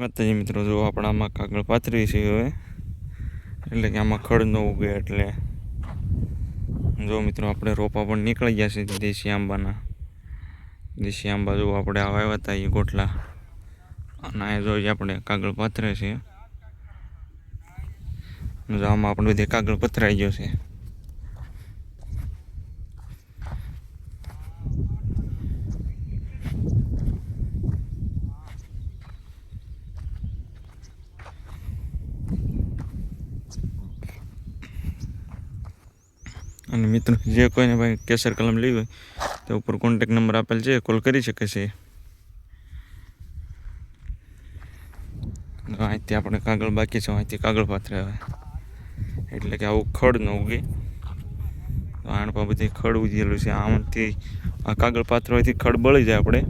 માતાજી મિત્રો, જો આપણે આમાં કાગળ પાથરી છે હવે, એટલે કે આમાં ખડ ન ઉગે. એટલે જો મિત્રો, આપણે રોપા પણ નીકળી ગયા છે દેશી આંબાના. દેશી આંબા જો આપણે આવ્યા હતા એ ગોટલા, અને આ જોઈએ આપણે કાગળ પાથરે છે. જો આમાં આપણે બધે કાગળ પથરાઈ ગયો છે. અને મિત્રો, જે કોઈને ભાઈ કેસર કલમ લેવી હોય તો ઉપર કોન્ટેક નંબર આપેલ છે, કોલ કરી શકે છે. અહીંથી આપણે કાગળ બાકી છે, અહીંથી કાગળ પાથરે આવે, એટલે કે આવું ખડ ન ઉગે. આણપા બધી ખડ ઉગેલું છે. આમથી આ કાગળ પાથરવાથી ખડ બળી જાય આપણે.